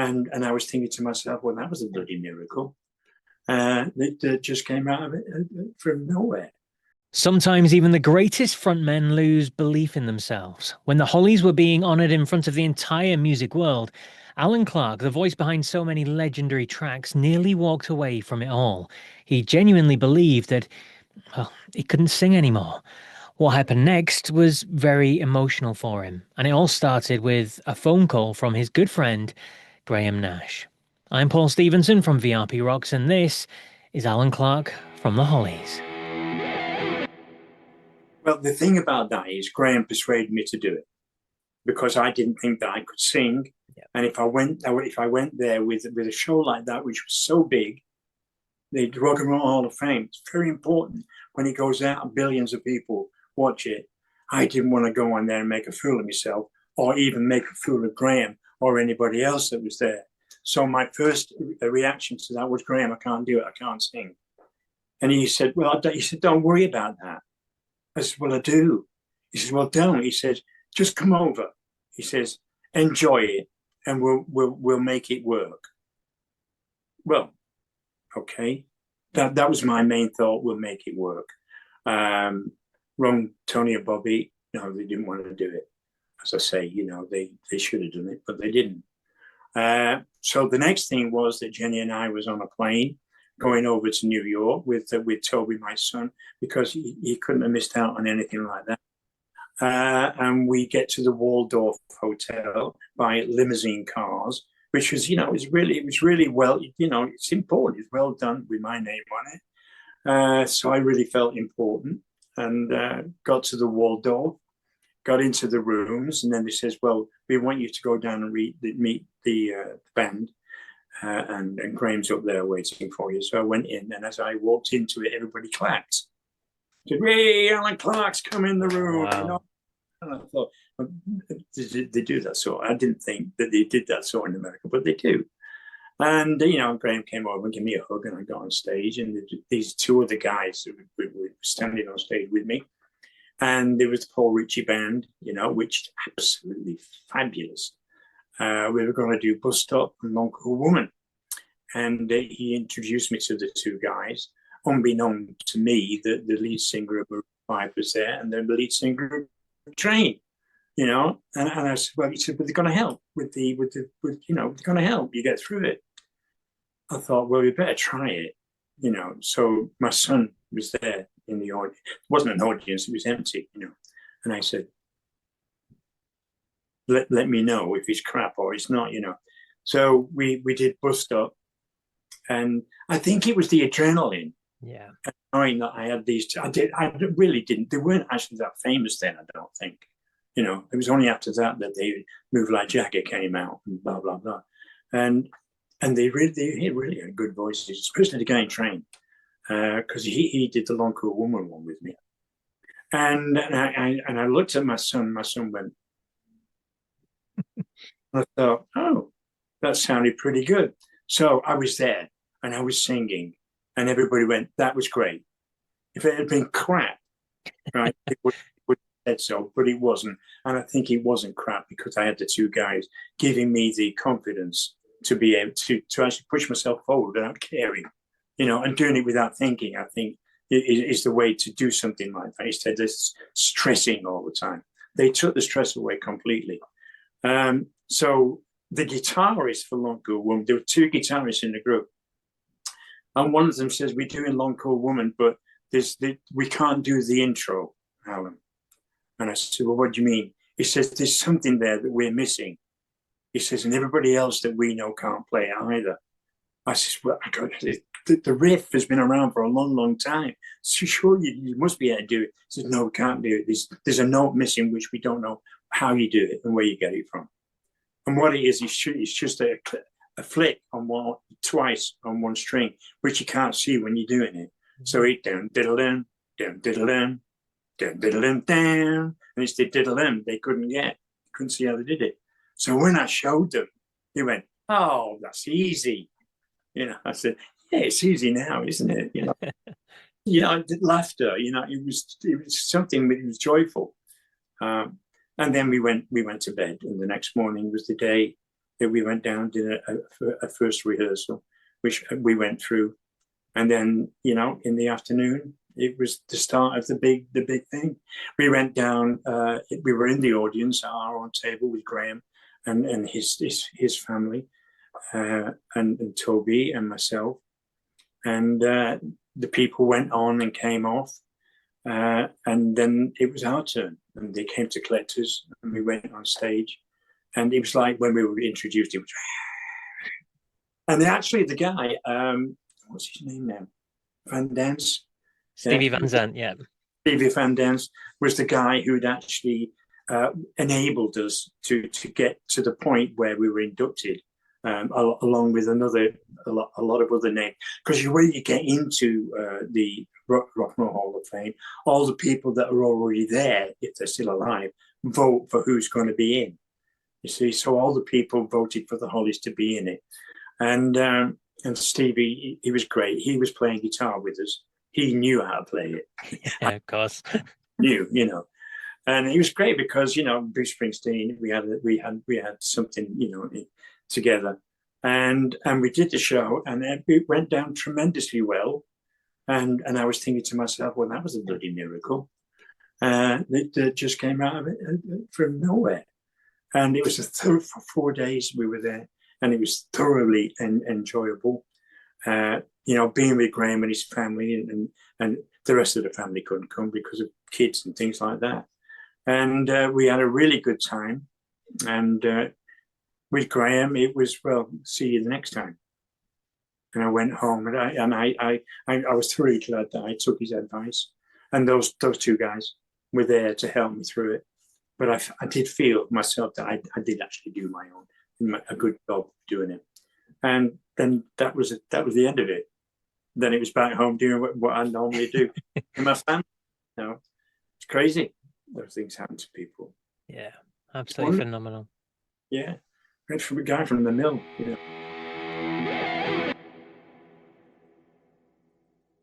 And I was thinking to myself, well, that was a bloody miracle. That just came out of it from nowhere. Sometimes even the greatest frontmen lose belief in themselves. When the Hollies were being honoured in front of the entire music world, Allan Clarke, the voice behind so many legendary tracks, nearly walked away from it all. He genuinely believed that, well, he couldn't sing anymore. What happened next was very emotional for him, and it all started with a phone call from his good friend, Graham Nash. I'm Paul Stevenson from VRP Rocks, and this is Allan Clarke from the Hollies. Well, the thing about that is Graham persuaded me to do it because I didn't think that I could sing. Yeah. And if I went there with a show like that, which was so big, the Rock and Roll Hall of Fame, it's very important. When it goes out, billions of people watch it. I didn't want to go on there and make a fool of myself, or even make a fool of Graham or anybody else that was there. So my first reaction to that was, Graham, I can't do it. I can't sing. And he said, well, don't worry about that. I said, well, I do. He says, well, don't. He says, just come over. He says, enjoy it, and we'll make it work. Well, okay. That was my main thought. We'll make it work. Ron, Tony, and Bobby, no, they didn't want to do it. As I say, they should have done it, but they didn't. So the next thing was that Jenny and I was on a plane going over to New York with Toby, my son, because he couldn't have missed out on anything like that. And we get to the Waldorf Hotel by limousine cars, which was, it was really well, it's important. It's well done with my name on it. So I really felt important, and got to the Waldorf, got into the rooms, and then they says, well, we want you to go down and meet the band. And Graham's up there waiting for you. So I went in, and as I walked into it, everybody clapped. Said, hey, Allan Clarke's come in the room. Wow. And I thought, they do that sort. I didn't think that they did that sort in America, but they do. And, Graham came over and gave me a hug, and I got on stage, and these two other guys were standing on stage with me. And there was the Paul Ritchie band, which is absolutely fabulous. We were going to do Bus Stop and Long Cool Woman. And he introduced me to the two guys, unbeknown to me that the lead singer of Maroon 5 was there, and then the lead singer of Train, And I said, well, he said, but they're going to help they're going to help you get through it. I thought, well, we better try it, So my son was there in the audience. It wasn't an audience, it was empty, And I said, let me know if it's crap or it's not, So we did Bus Stop, and I think it was the adrenaline. Yeah. Knowing that I had these two, I really didn't. They weren't actually that famous then, I don't think. It was only after that they Move Like Jagger came out and blah blah blah, and they really had good voices, especially the guy in Train, because he did the Long Cool Woman one with me, and I looked at my son. My son went. I thought, oh, that sounded pretty good. So I was there and I was singing, and everybody went, that was great. If it had been crap, right, it would have said so, but it wasn't. And I think it wasn't crap because I had the two guys giving me the confidence to be able to actually push myself forward without caring, and doing it without thinking, I think is the way to do something like that. Instead of stressing all the time. They took the stress away completely. So the guitarist for Long Cool Woman, there were two guitarists in the group, and one of them says, we're doing Long Cool Woman, but we can't do the intro, Alan. And I said, well, what do you mean? He says, there's something there that we're missing. He says, and everybody else that we know can't play it either. I said, well, the riff has been around for a long, long time. So sure, you must be able to do it. He says, no, we can't do it. There's a note missing, which we don't know how you do it and where you get it from. And what it is, it's just a flick on twice on one string, which you can't see when you're doing it. So it down, diddle-dum, down, diddle-dum, down, diddle-dum, down. And it's the diddle-dum they couldn't see how they did it. So when I showed them, they went, oh, that's easy. I said, yeah, it's easy now, isn't it? Laughter, it was something that was joyful. And then we went to bed, and the next morning was the day we went down, did a first rehearsal, which we went through, and then in the afternoon it was the start of the big thing. We went down. We were in the audience at our own table with Graham and his family, and Toby and myself, and the people went on and came off, and then it was our turn, and they came to collect us, and we went on stage, and it was like when we were introduced, it was, and actually the guy, what's his name now? Van Dance. Stevie Van Zandt, yeah. Stevie Van Dance was the guy who had actually enabled us to get to the point where we were inducted, along with a lot of other names. Because when you get into the Rock and Roll Hall of Fame, all the people that are already there, if they're still alive, vote for who's going to be in. You see, so all the people voted for the Hollies to be in it, and Stevie, he was great. He was playing guitar with us. He knew how to play it. Yeah, of course. And he was great because Bruce Springsteen. We had something together, and we did the show, and it went down tremendously well. And I was thinking to myself, well, that was a bloody miracle. It just came out of it from nowhere. And it was for 4 days we were there, and it was thoroughly enjoyable. Being with Graham and his family, and the rest of the family couldn't come because of kids and things like that. And we had a really good time. And with Graham, it was, well, see you the next time. And I went home, and I was thoroughly glad that I took his advice. And those two guys were there to help me through it. But I did feel myself that I did actually do my own, a good job doing it. And then that was the end of it. Then it was back home doing what I normally do in my family. It's crazy. Those things happen to people. Yeah, absolutely phenomenal. Yeah, right, from a guy from the mill.